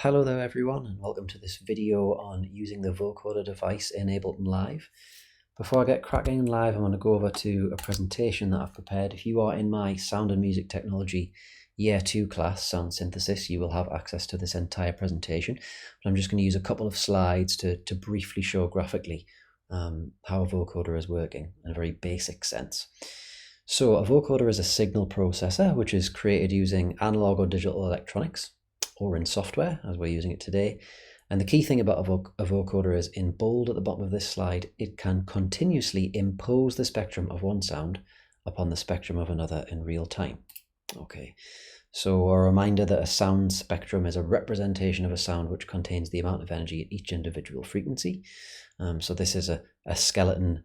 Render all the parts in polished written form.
Hello there everyone, and welcome to this video on using the Vocoder device in Ableton Live. Before I get cracking live, I'm going to go over to a presentation that I've prepared. If you are in my Sound and Music Technology Year 2 class, Sound Synthesis, you will have access to this entire presentation. But I'm just going to use a couple of slides to briefly show graphically how a vocoder is working in a very basic sense. So a vocoder is a signal processor which is created using analog or digital electronics, or in software as we're using it today. And the key thing about a vocoder is, in bold at the bottom of this slide, it can continuously impose the spectrum of one sound upon the spectrum of another in real time. Okay, so a reminder that a sound spectrum is a representation of a sound which contains the amount of energy at each individual frequency. So this is a skeleton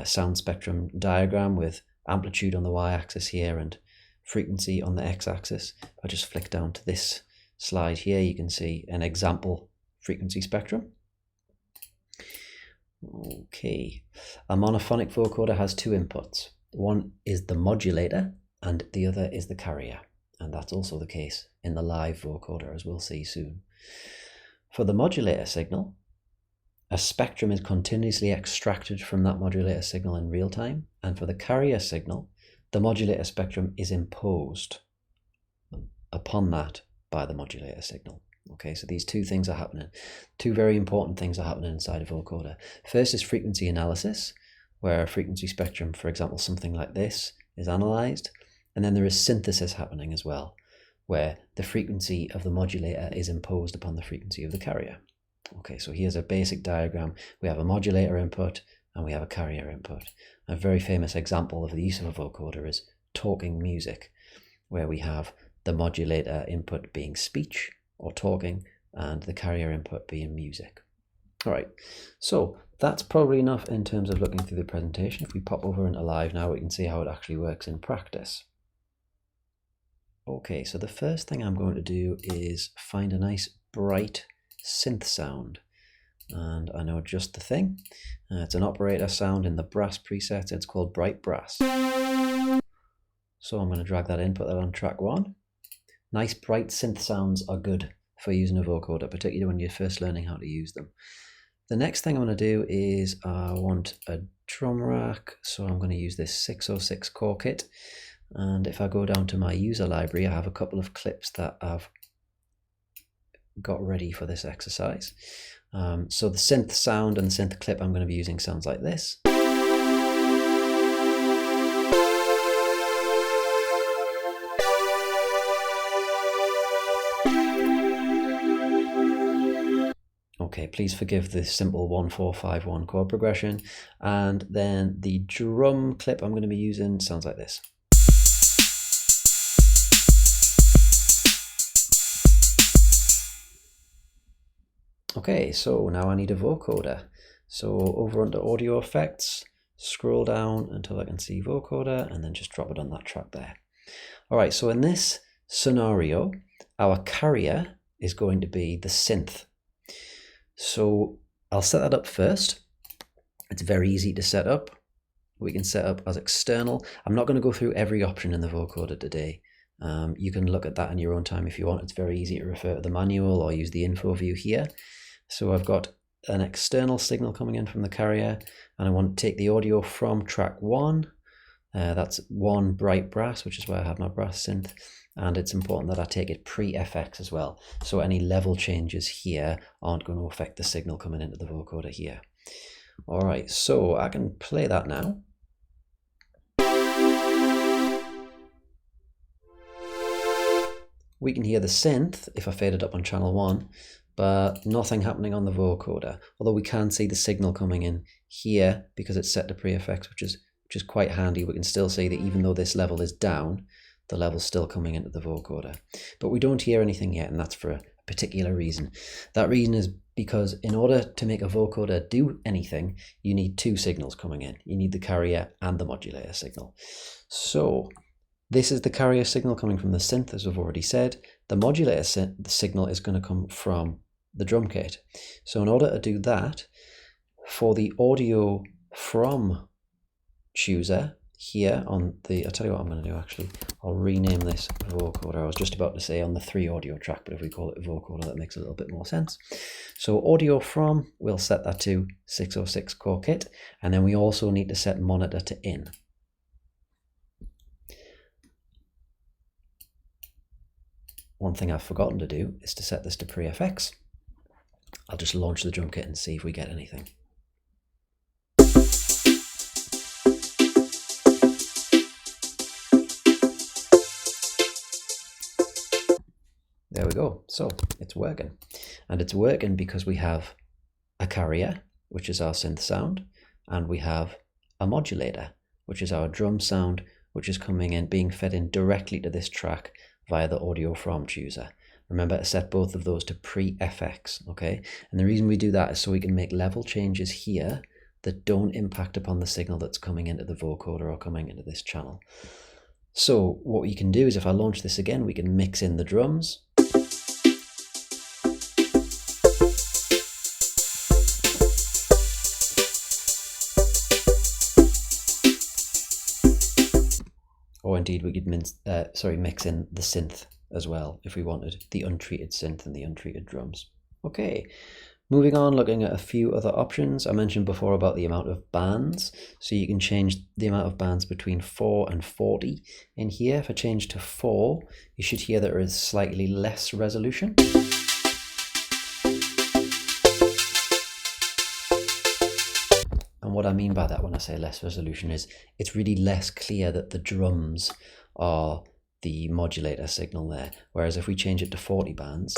sound spectrum diagram with amplitude on the y-axis here and frequency on the x-axis. If I just flick down to this slide here, you can see an example frequency spectrum. Okay, a monophonic vocoder has two inputs. One is the modulator and the other is the carrier, and that's also the case in the live vocoder, as we'll see soon. For the modulator signal, a spectrum is continuously extracted from that modulator signal in real time, and for the carrier signal, the modulator spectrum is imposed upon that by the modulator signal. Okay, so these two things are happening. Two very important things are happening inside a vocoder. First is frequency analysis, where a frequency spectrum, for example, something like this, is analyzed. And then there is synthesis happening as well, where the frequency of the modulator is imposed upon the frequency of the carrier. Okay, so here's a basic diagram. We have a modulator input and we have a carrier input. A very famous example of the use of a vocoder is talking music, where we have the modulator input being speech or talking and the carrier input being music. All right, so that's probably enough in terms of looking through the presentation. If we pop over into live now, we can see how it actually works in practice. Okay, so the first thing I'm going to do is find a nice bright synth sound, and I know just the thing. It's an operator sound in the brass preset. It's called Bright Brass. So I'm going to drag that in, put that on track 1. Nice bright synth sounds are good for using a vocoder, particularly when you're first learning how to use them. The next thing I'm going to do is I want a drum rack, so I'm going to use this 606 core kit. And if I go down to my user library, I have a couple of clips that I've got ready for this exercise. So the synth sound and the synth clip I'm going to be using sounds like this. Okay, please forgive the simple 1-4-5-1 chord progression. And then the drum clip I'm going to be using sounds like this. Okay, so now I need a vocoder. So over under audio effects, scroll down until I can see vocoder and then just drop it on that track there. All right, so in this scenario, our carrier is going to be the synth. So I'll set that up first. It's very easy to set up. We can set up as external. I'm not going to go through every option in the vocoder today. You can look at that in your own time if you want. It's very easy to refer to the manual or use the info view here. So I've got an external signal coming in from the carrier, and I want to take the audio from track 1. That's 1 bright brass, which is where I have my brass synth. And it's important that I take it pre-FX as well. So any level changes here aren't going to affect the signal coming into the vocoder here. All right, so I can play that now. We can hear the synth if I fade it up on channel 1, but nothing happening on the vocoder. Although we can see the signal coming in here because it's set to pre-FX, which is quite handy. We can still see that even though this level is down, the level's still coming into the vocoder. But we don't hear anything yet, and that's for a particular reason. That reason is because in order to make a vocoder do anything, you need two signals coming in. You need the carrier and the modulator signal. So this is the carrier signal coming from the synth, as I've already said. The modulator signal is going to come from the drum kit. So in order to do that, for the audio from chooser, here on the, I'll tell you what I'm going to do actually. I'll rename this vocoder. I was just about to say on the 3 audio track, but if we call it vocoder, that makes a little bit more sense. So audio from, we'll set that to 606 core kit, and then we also need to set monitor to in. One thing I've forgotten to do is to set this to pre-FX. I'll just launch the drum kit and see if we get anything. There we go. So it's working. And it's working because we have a carrier, which is our synth sound, and we have a modulator, which is our drum sound, which is coming in, being fed in directly to this track via the audio from chooser. Remember to set both of those to pre-FX, okay? And the reason we do that is so we can make level changes here that don't impact upon the signal that's coming into the vocoder or coming into this channel. So what we can do is if I launch this again, we can mix in the drums. Or indeed we could mix in the synth as well if we wanted, the untreated synth and the untreated drums. Okay, moving on, looking at a few other options. I mentioned before about the amount of bands, so you can change the amount of bands between 4 and 40 in here. If I change to 4, you should hear that there is slightly less resolution. And what I mean by that when I say less resolution is it's really less clear that the drums are the modulator signal there. Whereas if we change it to 40 bands,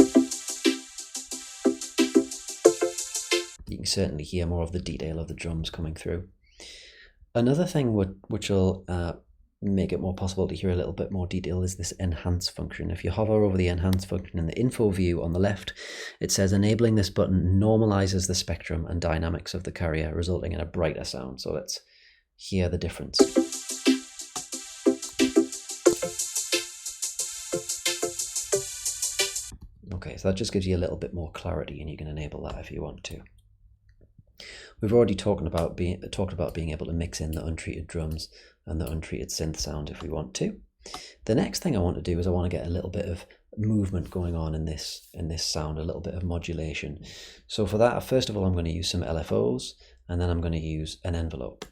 you can certainly hear more of the detail of the drums coming through. Another thing which will make it more possible to hear a little bit more detail is this enhance function. If you hover over the enhance function in the info view on the left, it says enabling this button normalizes the spectrum and dynamics of the carrier, resulting in a brighter sound. So let's hear the difference. Okay, so that just gives you a little bit more clarity, and you can enable that if you want to. We've already talked about being able to mix in the untreated drums and the untreated synth sound if we want to. The next thing I want to do is I want to get a little bit of movement going on in this sound, a little bit of modulation. So for that, first of all, I'm going to use some LFOs, and then I'm going to use an envelope.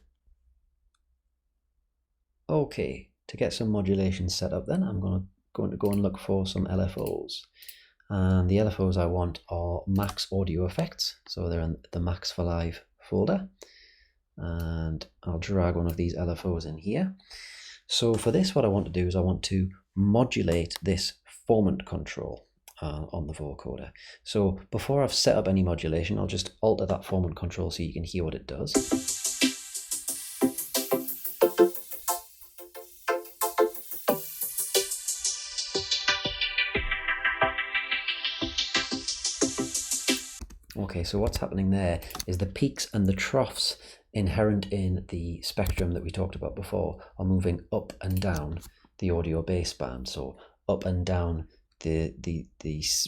Okay, to get some modulation set up then, I'm going to go and look for some LFOs. And the LFOs I want are Max Audio Effects, so they're in the Max for Live folder. And I'll drag one of these LFOs in here. So for this, what I want to do is I want to modulate this formant control on the vocoder. So before I've set up any modulation, I'll just alter that formant control so you can hear what it does. Okay, so what's happening there is the peaks and the troughs inherent in the spectrum that we talked about before are moving up and down the audio baseband, so up and down the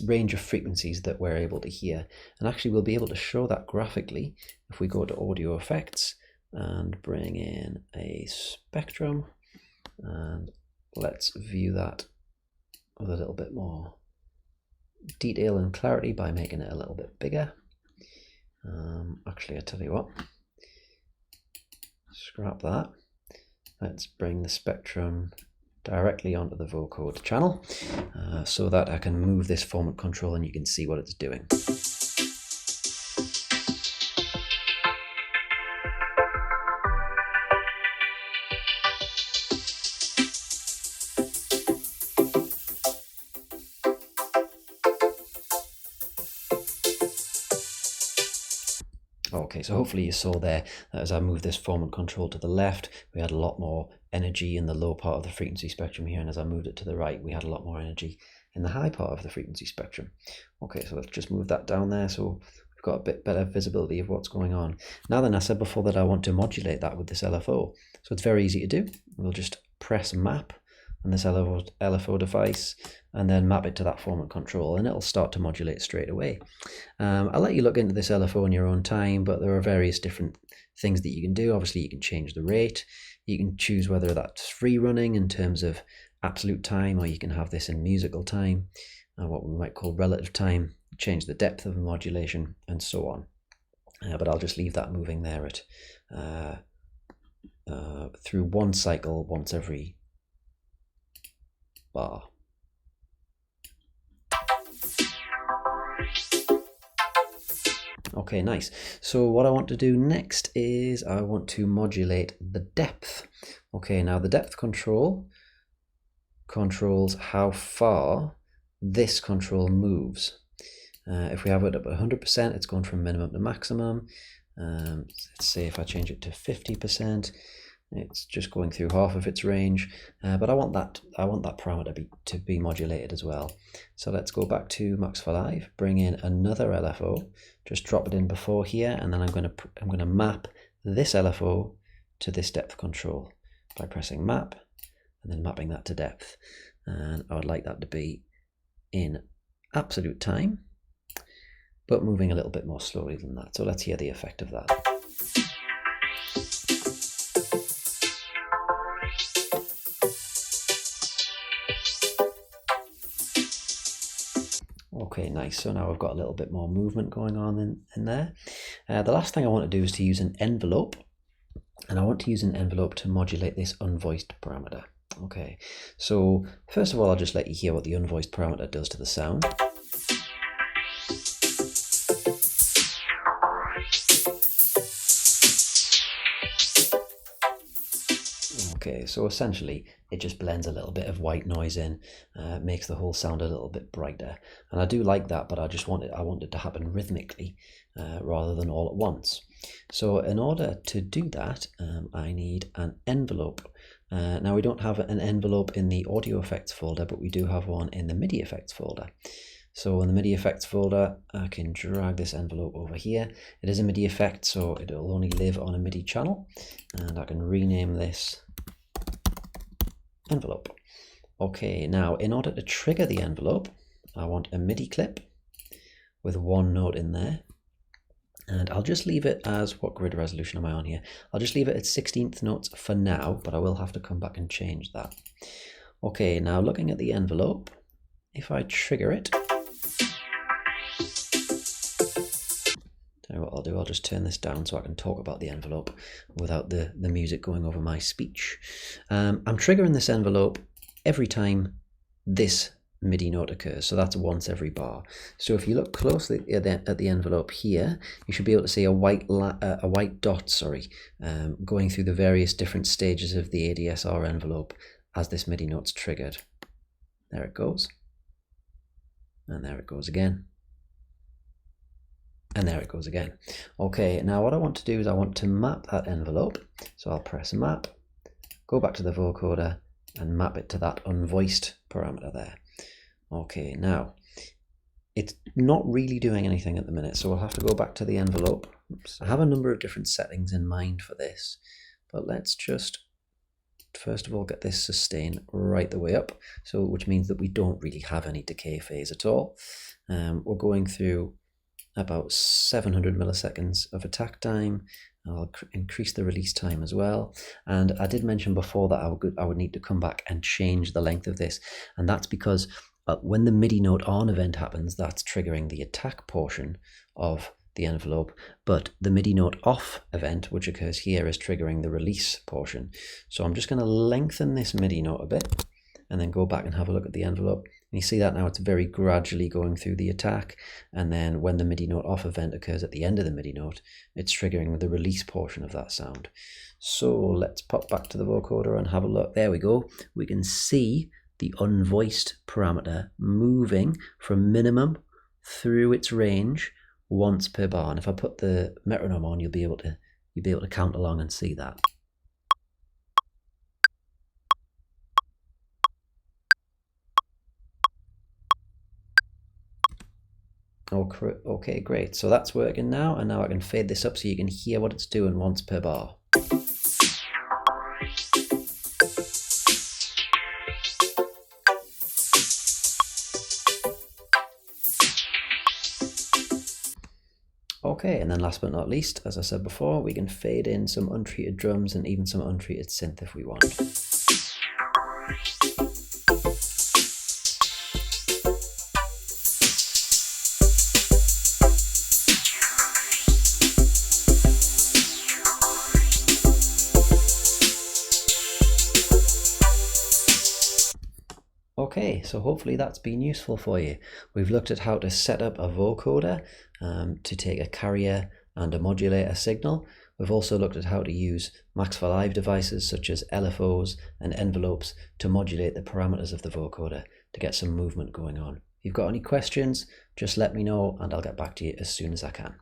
range of frequencies that we're able to hear. And actually we'll be able to show that graphically if we go to audio effects and bring in a spectrum, and let's view that with a little bit more detail and clarity by making it a little bit bigger. Actually, I tell you what, scrap that. Let's bring the spectrum directly onto the vocoder channel so that I can move this formant control and you can see what it's doing. Okay, so hopefully you saw there that as I moved this formant control to the left, we had a lot more energy in the low part of the frequency spectrum here, and as I moved it to the right, we had a lot more energy in the high part of the frequency spectrum. Okay, so let's just move that down there so we've got a bit better visibility of what's going on. Now then, I said before that I want to modulate that with this LFO, so it's very easy to do. We'll just press map on this LFO device and then map it to that formant control, and it'll start to modulate straight away. I'll let you look into this LFO in your own time, but there are various different things that you can do. Obviously you can change the rate, You can choose whether that's free running in terms of absolute time, or you can have this in musical time, what we might call relative time, change the depth of the modulation, and so on. But I'll just leave that moving there at through one cycle once every bar. Okay, nice. So what I want to do next is I want to modulate the depth. Okay, now the depth control controls how far this control moves. If we have it up at 100%, it's going from minimum to maximum. Let's say if I change it to 50%, it's just going through half of its range. But I want that parameter to be modulated as well. So let's go back to Max for Live, bring in another LFO, just drop it in before here, and then I'm going to map this LFO to this depth control by pressing map and then mapping that to depth. And I would like that to be in absolute time, but moving a little bit more slowly than that. So let's hear the effect of that. Okay, nice. So now I've got a little bit more movement going on in there. The last thing I want to do is to use an envelope, and I want to use an envelope to modulate this unvoiced parameter. Okay, so first of all, I'll just let you hear what the unvoiced parameter does to the sound. Okay, so essentially it just blends a little bit of white noise in, makes the whole sound a little bit brighter. And I do like that, but I want it to happen rhythmically rather than all at once. So in order to do that, I need an envelope. Now we don't have an envelope in the audio effects folder, but we do have one in the MIDI effects folder. So in the MIDI effects folder, I can drag this envelope over here. It is a MIDI effect, so it will only live on a MIDI channel, and I can rename this envelope. Okay, now in order to trigger the envelope, I want a MIDI clip with one note in there, and I'll just leave it as, what grid resolution am I on here? I'll just leave it at 16th notes for now, but I will have to come back and change that. Okay, now looking at the envelope, if I trigger it, what I'll do, I'll just turn this down so I can talk about the envelope without the music going over my speech. I'm triggering this envelope every time this MIDI note occurs, so that's once every bar. So if you look closely at the envelope here, you should be able to see a white dot, going through the various different stages of the ADSR envelope as this MIDI note's triggered. There it goes, and there it goes again. And there it goes again. Okay, now what I want to do is I want to map that envelope. So I'll press map, go back to the vocoder and map it to that unvoiced parameter there. Okay, now it's not really doing anything at the minute, so we'll have to go back to the envelope. Oops. I have a number of different settings in mind for this, but let's just first of all get this sustain right the way up, so which means that we don't really have any decay phase at all. We're going through about 700 milliseconds of attack time. I'll increase the release time as well. And I did mention before that I would need to come back and change the length of this. And that's because when the MIDI note on event happens, that's triggering the attack portion of the envelope. But the MIDI note off event, which occurs here, is triggering the release portion. So I'm just going to lengthen this MIDI note a bit and then go back and have a look at the envelope. And you see that now it's very gradually going through the attack, and then when the MIDI note off event occurs at the end of the MIDI note, it's triggering the release portion of that sound. So let's pop back to the vocoder and have a look. There we go. We can see the unvoiced parameter moving from minimum through its range once per bar. And if I put the metronome on, you'll be able to count along and see that. Okay, great. So that's working now, and now I can fade this up so you can hear what it's doing once per bar. Okay, and then last but not least, as I said before, we can fade in some untreated drums and even some untreated synth if we want. Okay, so hopefully that's been useful for you. We've looked at how to set up a vocoder to take a carrier and a modulator signal. We've also looked at how to use Max for Live devices such as LFOs and envelopes to modulate the parameters of the vocoder to get some movement going on. If you've got any questions, just let me know and I'll get back to you as soon as I can.